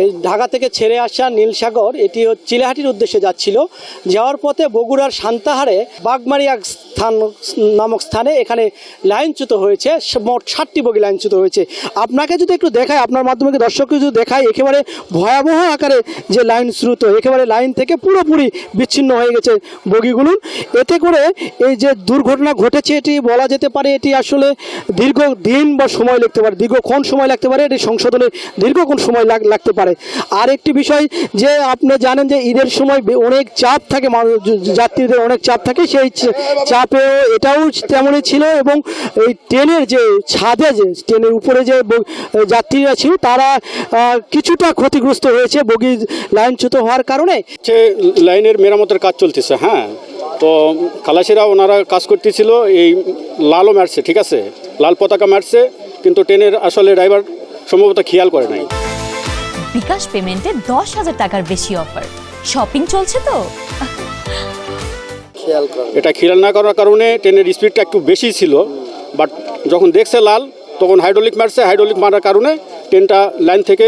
এই ঢাকা থেকে ছেড়ে আসা নীলসাগর এটি চিলাহাটির উদ্দেশ্যে যাচ্ছিল। যাওয়ার পথে বগুড়ার সান্তাহারে বাগমারিয়া নামক স্থানে এখানে লাইনচ্যুত হয়েছে। মোট 7টি বগি লাইনচ্যুত হয়েছে। আপনাকে যদি একটু দেখায়, আপনার মাধ্যমে দর্শককে যদি দেখায়, একেবারে ভয়াবহ আকারে যে লাইনচ্যুত, একেবারে লাইন থেকে পুরোপুরি বিচ্ছিন্ন হয়ে গেছে বগিগুলো। এতে করে এই যে দুর্ঘটনা ঘটেছে এটি বলা যেতে পারে এটি আসলে দীর্ঘদিন বা সময় লাগতে পারে, দীর্ঘক্ষণ সময় লাগতে পারে, এটি সংশোধনে দীর্ঘক্ষণ সময় লাগতে পারে। আর একটি বিষয় যে আপনি জানেন যে ঈদের সময় অনেক চাপ থাকে, যাত্রীদের অনেক চাপ থাকে, সেই চাপেও এটাও তেমনই ছিল। এবং এই ট্রেনের যে ছাদে, যে ট্রেনের উপরে যে যাত্রীরা ছিল তারা কিছুটা ক্ষতিগ্রস্ত হয়েছে বগি লাইনচ্যুত হওয়ার কারণে। লাইনের মেরামতের কাজ চলতেছে, হ্যাঁ। তো খালাসিরা ওনারা কাজ করতেছিল, এই লালও মারছে, ঠিক আছে, লাল পতাকা মারছে, কিন্তু ট্রেনের আসলে ড্রাইভার সম্ভবত খেয়াল করে নাই। বিকাশ পেমেন্টে 10,000 টাকার বেশি অফার, শপিং চলছে তো। এটা খেয়াল না করার কারণে ট্রেনের স্পিডটা একটু বেশি ছিল, বাট যখন দেখছে লাল তখন হাইড্রোলিক মারছে, হাইড্রোলিক মারার কারণে ট্রেনটা লাইন থেকে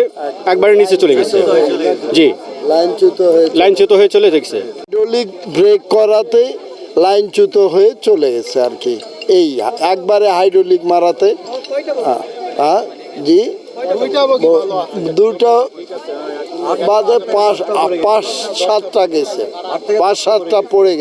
একবারে নিচে চলে গেছে। জি, লাইনচ্যুত হয়ে চলে গেছে। হাইড্রোলিক ব্রেক করাতে লাইনচ্যুত হয়ে চলে গেছে আর কি, এই একবারে হাইড্রোলিক মারাতে। জি, দুটো বাদে 5-7টা গেছে, 5-7টা পড়ে গেছে।